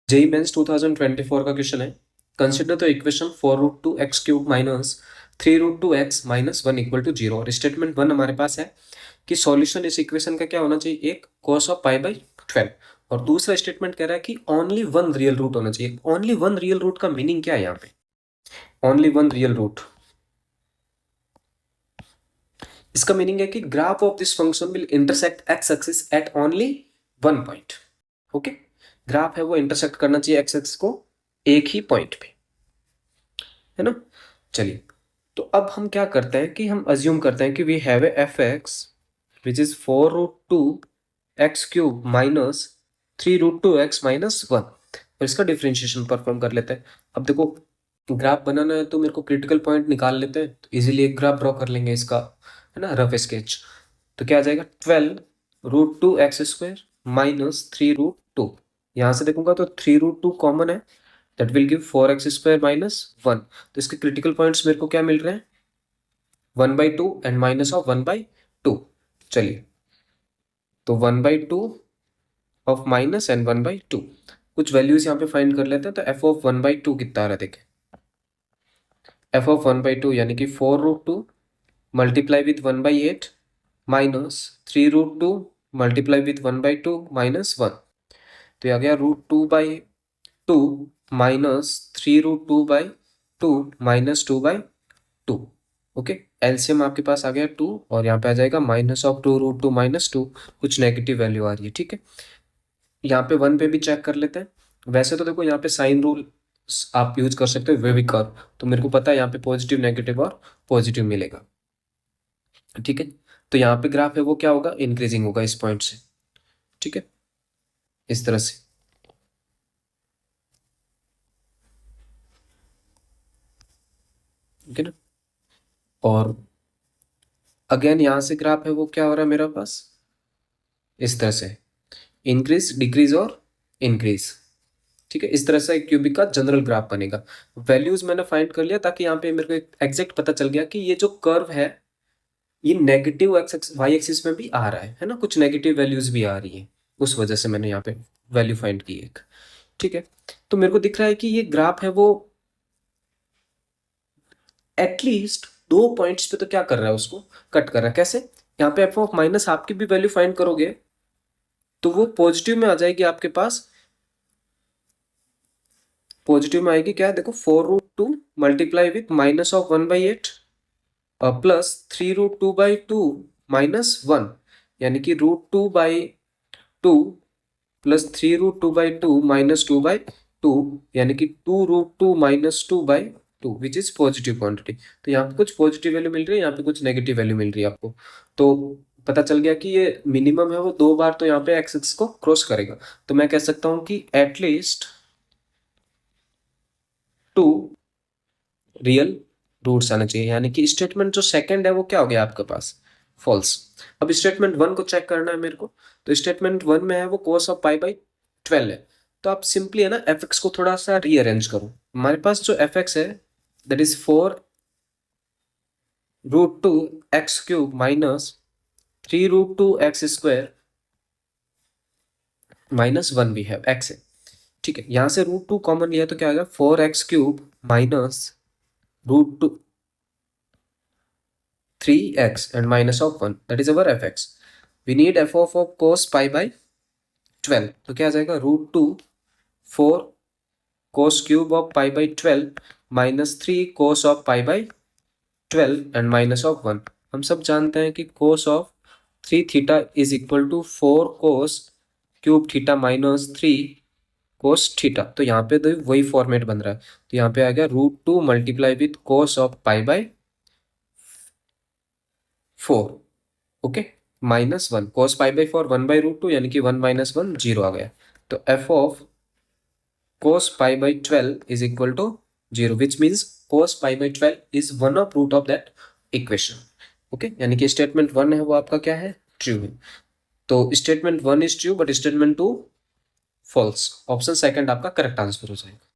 JEE mains 2024 का question है। Consider the equation 4√2x³ minus 3√2x minus 1 equal to 0। और statement 1 हमारे पास है कि सॉल्यूशन इस इक्वेशन का क्या होना चाहिए, एक cos ऑफ पाई बाई 12। और दूसरा स्टेटमेंट कह रहा है कि ओनली वन रियल रूट होना चाहिए। ओनली वन रियल रूट का मीनिंग क्या है यहाँ पे? ओनली वन रियल रूट, इसका मीनिंग है कि graph of this function will intersect x axis at only one point. Okay, graph है वो इंटरसेक्ट करना चाहिए एक्स एक्सिस को एक ही पॉइंट पे, है ना। चलिए, तो अब हम क्या करते हैं कि हम अज्यूम करते हैं कि we have a f x which is 4√2x³ minus 3√2x minus 1। और इसका डिफ्रेंशिएशन परफॉर्म कर लेते हैं। अब देखो, ग्राफ बनाना है तो मेरे को क्रिटिकल पॉइंट निकाल लेते हैं, तो इजीली एक ग्राफ ड्रॉ कर लेंगे इसका, है ना, रफ स्केच। तो क्या आ जाएगा, 12√2x² माइनस 3√2। यहाँ से देखूंगा तो 3√2 कॉमन है, that will give 4x² minus 1। तो इसके क्रिटिकल पॉइंट्स मेरे को क्या मिल रहे हैं, 1/2 एंड माइनस ऑफ 1/2। चलिए, तो 1/2 ऑफ माइनस एंड 1/2, कुछ वैल्यूज यहाँ पे फाइंड कर लेते हैं। तो एफ ऑफ 1/2 कितना आ रहा है, देखें, एफ ऑफ 1/2 यानी कि 4√2 multiply with 1/8 minus 3√2 multiply with 1/2 minus 1। तो ये आ गया √2/2 माइनस 3√2/2 माइनस 2/2। ओके, एलसीएम आपके पास आ गया 2, और यहाँ पे आ जाएगा माइनस ऑफ 2√2 माइनस 2, कुछ नेगेटिव वैल्यू आ रही है, ठीक है। यहाँ पे 1 पे भी चेक कर लेते हैं। वैसे तो देखो यहाँ पे साइन रूल आप यूज कर सकते हो वे भी कर्व, तो मेरे को पता है यहाँ पे पॉजिटिव नेगेटिव और पॉजिटिव मिलेगा, ठीक है। तो यहाँ पे ग्राफ है वो क्या होगा, इंक्रीजिंग होगा इस पॉइंट से, ठीक है, इस तरह से। ठीक है ना। और अगेन यहाँ से ग्राफ है वो क्या हो रहा है मेरा पास, इस तरह से, इंक्रीज डिक्रीज और इंक्रीज, ठीक है। इस तरह से क्यूबिक का जनरल ग्राफ बनेगा। वैल्यूज मैंने फाइंड कर लिया ताकि यहाँ पे मेरे को एग्जैक्ट पता चल गया कि ये जो कर्व है ये नेगेटिव एक्स वाई एक्सिस में भी आ रहा है ना, कुछ नेगेटिव वैल्यूज भी आ रही है, उस वजह से मैंने यहाँ पे वैल्यू फाइंड की एक, ठीक है। तो मेरे को दिख रहा है कि ये ग्राफ है वो एटलीस्ट दो पॉइंट्स पे तो क्या कर रहा है, उसको कट कर रहा है। कैसे, यहाँ पे एफ ऑफ माइनस आपकी भी वैल्यू फाइंड करोगे तो वो पॉजिटिव में आ जाएगी आपके पास। पॉजिटिव में आएगी क्या, देखो 4√2 multiply with minus of 1/8 plus 3√2/2 minus 1, यानी कि √2/2 प्लस 3√2/2 माइनस 2/2, यानी कि 2√2 minus 2/2 which is positive quantity. तो यहाँ पे कुछ पॉजिटिव वैल्यू मिल रही है, यहाँ पे कुछ नेगेटिव वैल्यू मिल रही है आपको। तो पता चल गया कि ये मिनिमम है वो दो बार तो यहाँ पे एक्सिस को क्रॉस करेगा। तो मैं कह सकता हूँ कि एटलीस्ट टू रियल रूट्स आना चाहिए, यानी कि स्टेटमेंट जो सेकंड है वो क्या हो गया आपके पास, फॉल्स। अब स्टेटमेंट 1 को चेक करना है मेरे को। तो स्टेटमेंट 1 में है वो cos ऑफ पाई बाई 12 है। तो आप सिंपली है ना एफ एक्स को थोड़ा सा रीअरेंज करो। हमारे पास जो एफ एक्स है that is 4√2x³ minus 3√2x² minus 1 भी है, एक्स है, ठीक है। यहाँ से √2 कॉमन लिया तो क्या आएगा, 4x³ minus √2 3x and minus of 1, that is our fx. We need f of cos pi by 12, तो क्या आ जाएगा, √2 4 cos cube of pi by 12 minus 3 cos of pi by 12 and minus of 1। हम सब जानते हैं कि cos of 3 theta is equal to 4 cos cube theta minus 3 cos theta. तो यहाँ पे तो वही फॉर्मेट बन रहा है। तो यहाँ पे आ गया √2 multiply with cos of pi by 4, okay, minus 1 cos pi by 4 1/√2, यानी कि 1 माइनस 1 0 आ गया। तो f of cos pi by 12 is equal to 0, which means cos pi by 12 is one of root of that equation. Okay, यानी कि statement 1 है वो आपका क्या है, ट्रू है। तो statement 1 is true but statement 2 false. Option second आपका करेक्ट आंसर हो जाएगा।